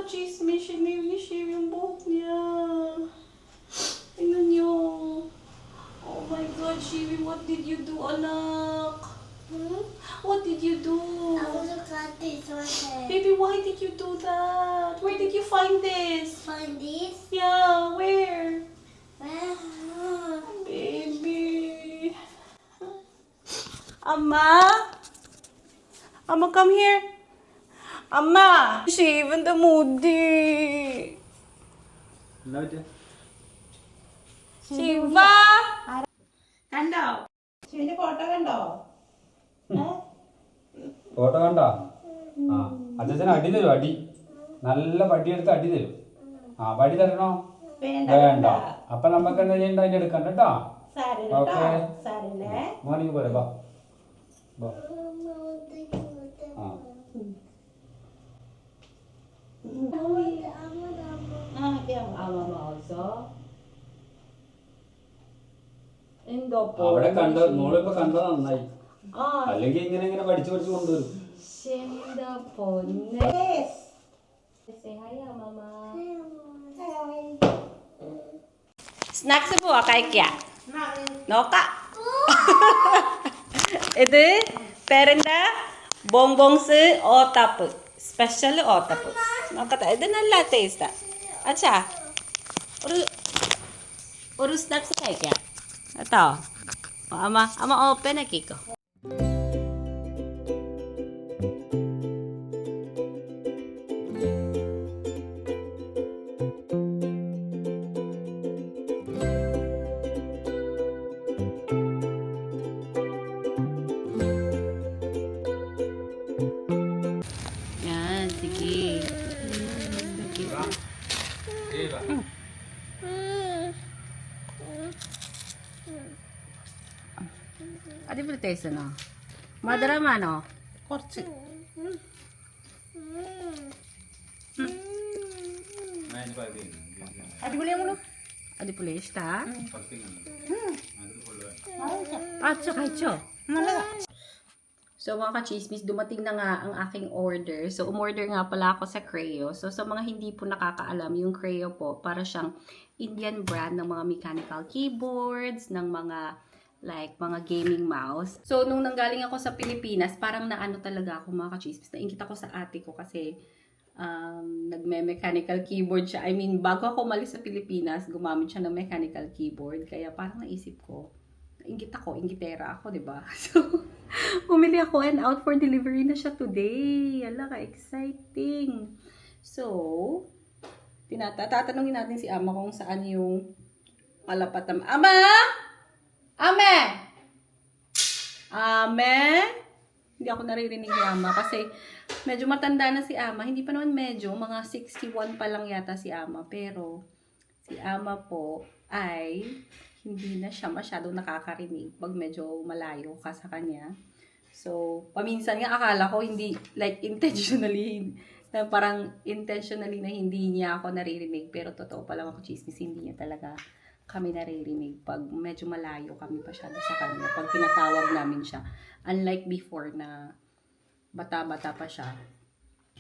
ka-chismis, sinave ni Shiv yung buhok niya. Tingnan niyo. Oh my God, Shiv, what did you do, anak? What did you do? I want to cut this one. Baby, why did you do that? Where did you find this? Find this? Yeah, where? Well, Baby. Amma? Amma, come here. Amma! Shiv, the moody. Shiva! കണ്ടോ ശിവന്റെ ഫോട്ടോ കണ്ടോ ഫോട്ടോ കണ്ടോ? ആ അച്ഛൻ അടി തരും, അടി നല്ല വടിയെടുത്ത് അടി തരും. ആ വടി തരണോ? വേണ്ട. അപ്പൊ നമുക്ക് എന്താ ചെയ്യണ്ട, അതിന്റെ എടുക്കണ്ട കേട്ടോ. ഓക്കെ, മോർണിംഗ് പോലെ ബാ. ആ അവിടെ കണ്ട മോളിപ്പോ കണ്ടത് നന്നായി, അല്ലെങ്കിൽ ഇങ്ങനെ ഇങ്ങനെ പഠിച്ചു പഠിച്ചു കൊണ്ടുവരും. സ്നാക്സ് പോവാ കഴിക്കാ നോക്കാം. ഇത് പേരെന്താ? ബോംബോങ്സ് ഓത്തപ്പ്, സ്പെഷ്യൽ ഓത്തപ്പ്. നോക്കട്ടെ, ഇത് നല്ല ടേസ്റ്റാ. അച്ഛാ ഒരു സ്നാക്സ് കഴിക്കാം കേട്ടോ. അമ്മ ഓപ്പൺ ആക്കിക്കോ. Yan, sige. അടിപൊളി ടേസ്റ്റ് ആണോ? മധുരമാണോ? കുറച്ച് അടിപൊളിയാണോ? അടിപൊളി ഇഷ്ടാ? അച്ഛോ കഴിച്ചോ? So mga ka-chismis, dumating na nga ang aking order. So umorder nga pala ako sa Creo. So sa mga hindi po nakakaalam, yung Creo po, para siyang Indian brand ng mga mechanical keyboards, ng mga mga gaming mouse. So nung nanggaling ako sa Pilipinas, parang naano talaga ako mga ka-chismis. Naingit ako sa ate ko kasi nagme-mechanical keyboard siya. I mean, bago ako umalis sa Pilipinas, gumamit siya ng mechanical keyboard. Kaya parang naisip ko, ingitera ako, di ba? So, bumili ako and out for delivery na siya today. Ala ka, exciting. So, tatanungin natin si Ama kung saan yung malapat na... Ama! Ame! Ame! Hindi ako naririnig ni Ama kasi medyo matanda na si Ama. Hindi pa naman medyo, mga 61 pa lang yata si Ama. Pero, si Ama po ay hindi na siya masyadong nakakarinig pag medyo malayo ka sa kanya. So, paminsan nga akala ko hindi, intentionally, na parang intentionally na hindi niya ako naririnig. Pero totoo pala ako, chismis, hindi niya talaga kami naririnig pag medyo malayo kami masyado sa kanya. Pag tinatawag namin siya. Unlike before na bata-bata pa siya,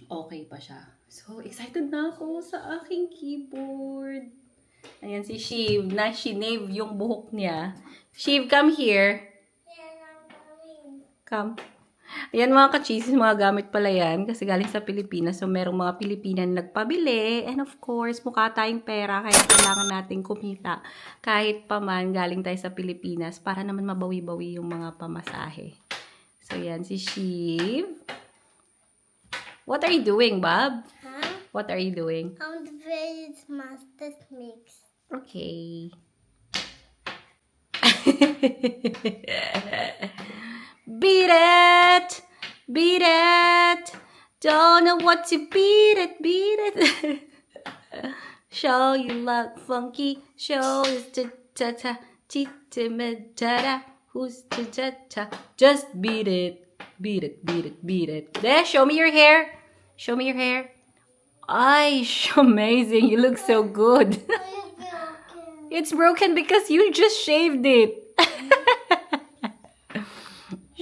okay pa siya. So, excited na ako sa aking keyboard. Ayan si Shiv, na sinave yung buhok niya. Shiv, come here. Come. Ayan mga ka-cheese, mga gamit pala yan. Kasi galing sa Pilipinas. So, merong mga Pilipinan nagpabili. And of course, mukha tayong pera. Kaya kailangan natin kumita. Kahit pa man, galing tayo sa Pilipinas. Para naman mabawi-bawi yung mga pamasahe. So, yan si Shiv. What are you doing, Bob? huh? What are you doing? I'm the very master mix. Okay. Beat it! Beat it! Don't know what to beat it, beat it. Show you love funky, show is ta-ta-ta, ta-ta-ta, who's ta-ta-ta. Just beat it, beat it, beat it, beat it. There, show me your hair. Show me your hair. Ay, amazing. You look so good. It's broken because you just shaved it.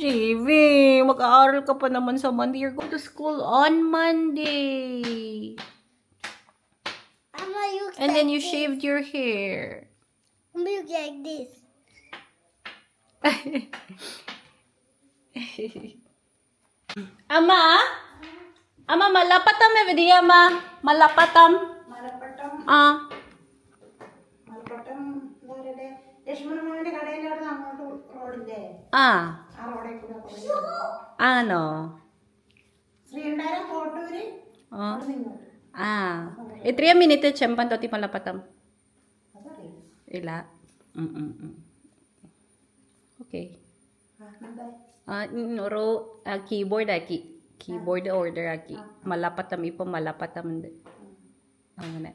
Shaving. Mag-aaral ka pa naman sa Monday. You're going to school on Monday. Amma, you And then like you this. shaved your hair. Amma, you like this. Ama? Ama, malapatam evidi, ama. Malapatam. Malappattam Ah. മലപ്പട്ടം ഇതാരുടെ ലക്ഷ്മണന്റെ കടയിലെ അവിടെ അങ്ങോട്ട് റോഡില്ലേ Ah. ആ റോഡിൽ കൂടെ പോയി. Ano? ശ്രീകണ്ഠാരം കോട്ടൂര് Oh. അവിടെ നിന്നു Ah. 3 minutes champan to ti malapatam. അതറിയില്ല Ila. Okay. Nuro keyboard aki. Keyboard order aki. Malapatam ipo malapatam hindi. അങ്ങനെ.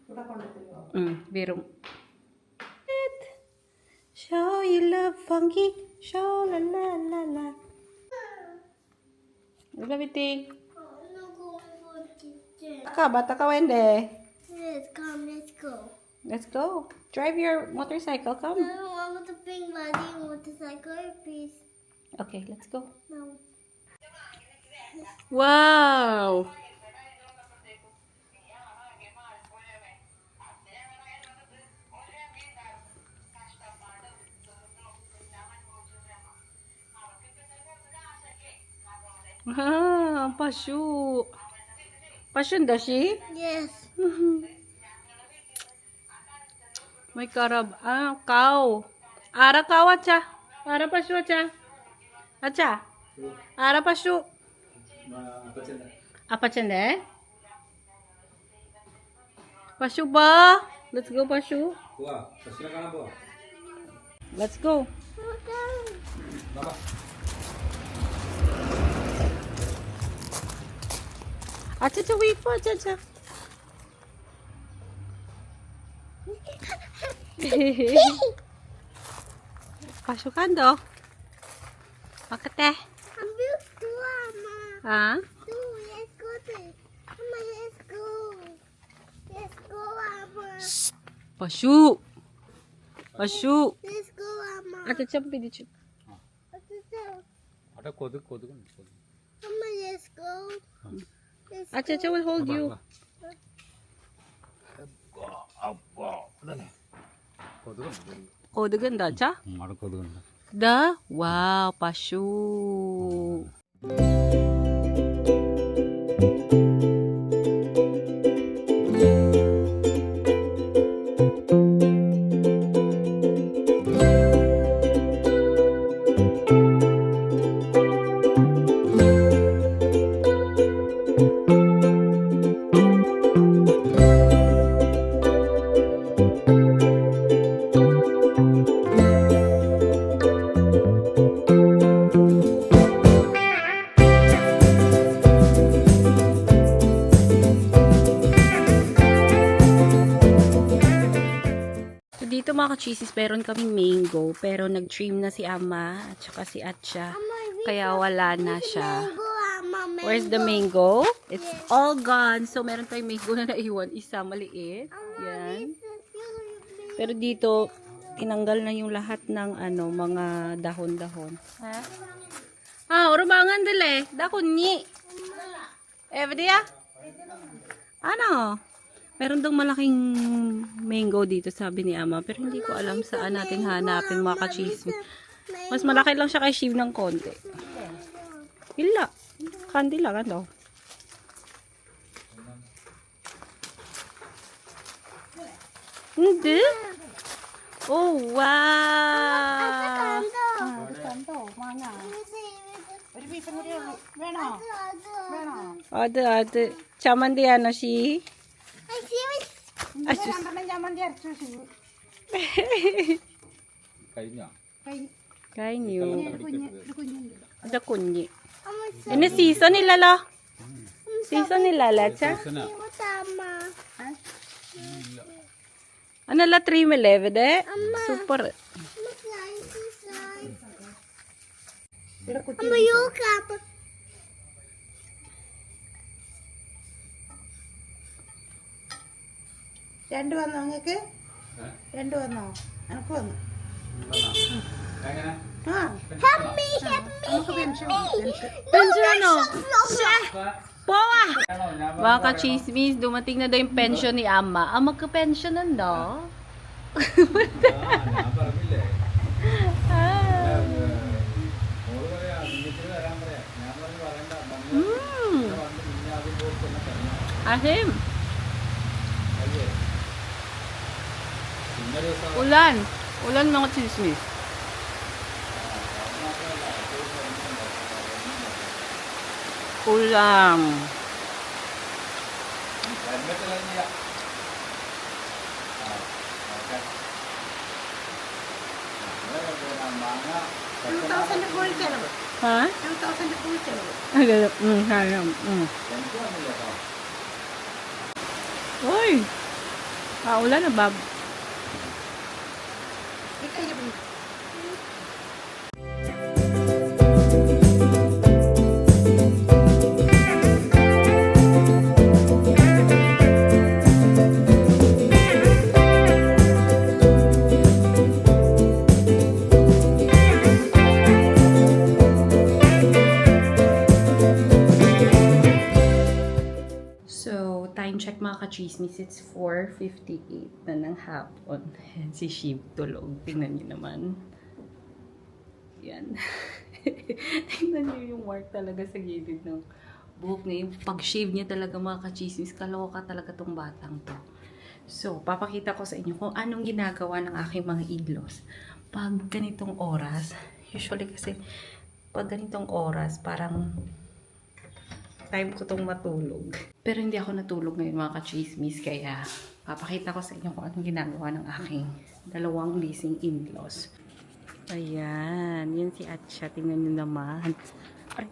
ഇവിടെ കൊണ്ടുപോയോ Birum. Show you love funky. Show la la la la. Love it. I'm not going for kitchen. Bata ka wende. Yes, come, let's go. Let's go. Drive your motorcycle. Come. No, I want to bring Buddy motorcycle, please. Okay, let's go. No. Wow. Ah, pasyu. Pasyon daw si? Yes. May karab. Ah, cow. Ara cow acha. Ara pasyu acha. Acha. Ara pasyu. Apa chande? Pasyu ba? Let's go pasyu. Let's go. Acha acha wait po acha acha. Pasukan do. Makate. I'm built to Mama. Ha? Let's go there. Mama, let's go. Let's go, Mama. Pasyu. Pasyu. Let's go, Mama. Acha acha pidichu. അവിടെ കൊതുക് Mama, let's go. Let's Acha acha will hold you. Kodugan da acha? അവിടെ കൊതുകുണ്ട് Da? Wow, pasyu. So, dito mga ka-cheeses, meron kaming mango. Pero nag-trim na si Ama at saka si Atcha. Kaya wala na siya. go, Mama. Where's the mango? It's all gone. So, meron tayong mango na naiwan. Isa, maliit. Yan. Pero dito, tinanggal na yung lahat ng mga dahon-dahon. Ha? Ah, urumangan dali. Dakon ni. Evdia? Ano? Meron daw malaking mango dito, sabi ni Ama. Pero hindi ko alam saan natin hanapin mga ka-chismis. Mas malaki lang siya kay Shiv ng konti. Hila. Kandi lang, ano? Hindi. Oh, wow. ഒരു പീസ് കൂടി ഉള്ളൂ വേണോ വേണോ അത് ചമ്മന്തിയാണോ ഷീ രണ്ടെണ്ണം ചമ്മന്തി അരച്ചു വെച്ചു കഴിഞ്ഞോ കഴിഞ്ഞു ഒരു കുഞ്ഞുണ്ട് ഇത് കുഞ്ഞ് പിന്നെ സീസൺ ഇല്ലല്ലോ സീസൺ ഇല്ലല്ലോ അച്ഛാ Anala 311 super. Mama, you cap. രണ്ട് വന്നോ നിങ്ങൾക്ക് രണ്ട് വന്നോ എനക്ക് വന്നു ആ Help me, help me. നമുക്ക് pension Pension ano? Powa! Mga ka-chismis, dumating na daw yung pension ni Ama. Magka-pension daw. ഞാൻ പറഞ്ഞില്ലേ മോള് പറയാ നിങ്ങൾക്ക് വരാൻ പറയാ ഞാൻ പറഞ്ഞു പറയണ്ട വന്ന് പിന്നെ ആദ്യം പോയി പറഞ്ഞു Asim, അയ്യേ പിന്നെ ഒരു ദിവസം ulan. Ulan mga chismis. Ulan. Helmet എല്ലാം ചെയ്യാം മാങ്ങ 2000 കൂടി ചെലവ് Ha? 2000 കൂടി ചെലവ് Sayang. എനിക്ക് വന്നില്ല കേട്ടോ Uy! Ulan na, Bob. ഈ കയ്യിൽ പിടി. So, time check mga ka-chismis, it's 4:58 na ng hapon. Ayan, si Shiv tulog. Tingnan niyo naman. Yan. Tingnan niyo yung mark talaga sa gilid ng buhok niya. Yung pag-shave niya talaga mga ka-chismis, kaloka talaga tong batang to. So, papakita ko sa inyo kung anong ginagawa ng aking mga idlos. Pag ganitong oras, usually kasi pag ganitong oras, parang time ko tong matulog. Pero hindi ako natulog ngayon mga ka-chismis, kaya papakita ko sa inyo kung anong ginagawa ng aking dalawang leasing in-laws. Ayan, yun si Atcha. Tingnan nyo naman. Ay.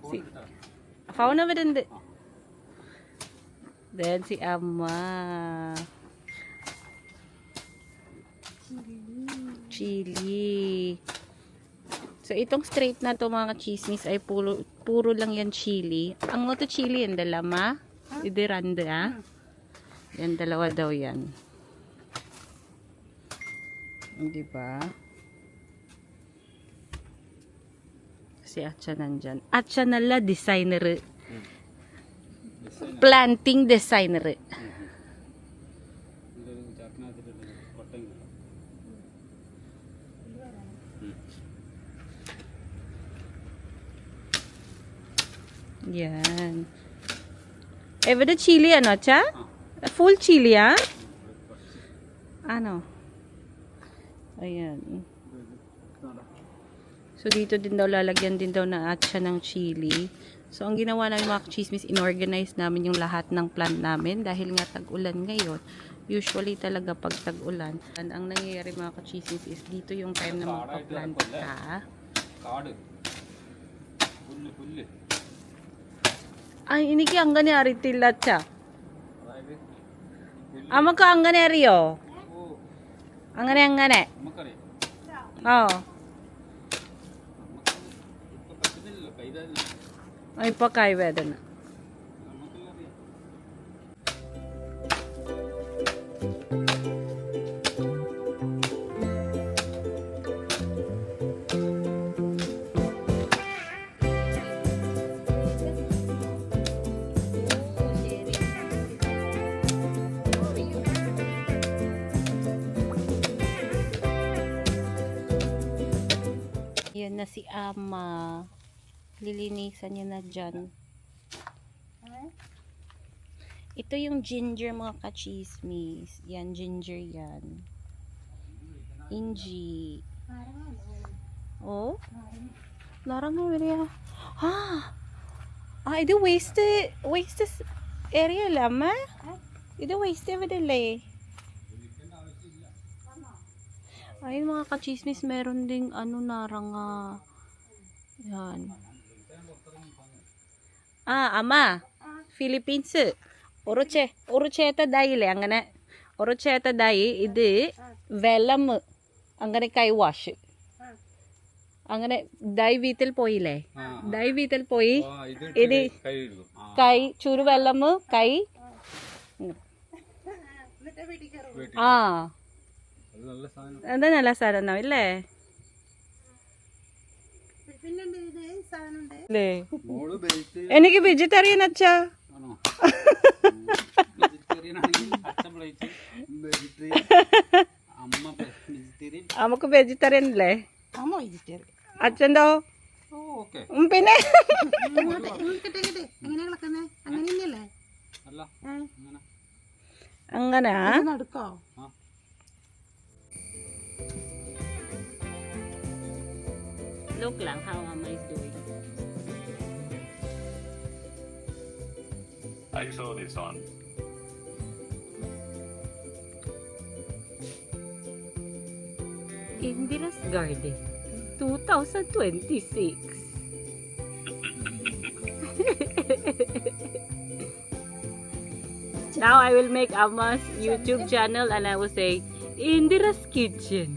si, fauna ba din? Then si Ama. Chili. So, itong straight na to mga chismis ay puro lang yan chili. Ang to chili yan, dalama. Idiranda. Yan, dalawa daw yan. Diba? Si Atcha nandyan. Atcha nala designer. Planting designer. Yan. Ever the chili ano, Cha? Full chili, ah? Ano? Ayan. So, dito din daw lalagyan din daw na Atcha ng chili. So, ang ginawa namin mga chismis, inorganize namin yung lahat ng plant namin dahil nga tag-ulan ngayon. Usually talaga pag tag-ulan. And ang nangyayari mga chismis is dito yung time na magpa-plant ka. കാട് പുല്ല് Ay, iniki അങ്ങനെ അറിയത്തില്ല അച്ഛാ. അതായത് നമുക്ക് അങ്ങനെ അറിയോ? അങ്ങനെ നമുക്കറിയാം ഓ ഇപ്പൊ പറ്റുന്നില്ലല്ലോ കൈതാ ഇപ്പൊ കൈവേദന. നമുക്കെല്ലാം അറിയാം Yan na si Ama. Lilinisan niya na dyan. Ito yung ginger mga ka-chismis. Yan, ginger yan. Inji. Oh? Larang na ya. ഇത് waste area lama. ഇത് waste evidently. Ayun mga ka-chismis, meron ding ano naranga. Yan. Ama. Philippines. ഒറുചേത്തതായില്ലേ അങ്ങനെ ഒറുചേത്തതായി ഇത് വെള്ളം അങ്ങനെ കൈവാഷ് അങ്ങനെ ദൈ വീട്ടിൽ പോയില്ലേ ദൈ വീട്ടിൽ പോയി ഇത് കൈ ചുരുവെള്ളം കൈ ആ എന്താ നല്ല സാധനം ഇല്ലേ പിന്നെന്ത് ഇത് സാധനം ഉണ്ട്. അല്ലേ മോള് ബെൽറ്റ് എനിക്ക് വെജിറ്റേറിയൻ അച്ഛാ. ആണോ? വെജിറ്റേറിയൻ ആണെങ്കിൽ അച്ഛൻ പ്ലേറ്റ് വെജിറ്റേറിയൻ, അമ്മ വെജിറ്റേറിയൻ. നമുക്ക് വെജിറ്റേറിയൻ അല്ലേ? അമ്മ വെജിറ്റേറിയൻ. അച്ഛൻ്റോ? ഓ ഓക്കെ. പിന്നെ ഇങ്ങോട്ട് ഇങ്ങോട്ട് എങ്ങനെ കിടക്കുന്നേ? അങ്ങനെ തന്നെയല്ലേ? അല്ല ഏ? അങ്ങനെ അങ്ങനാ? ഇത് നടുക്കോ? ആ Look lang how Mama is doing. I saw this on Indira's Garden 2026. Now I will make Amma's YouTube channel and I will say Indira's Kitchen.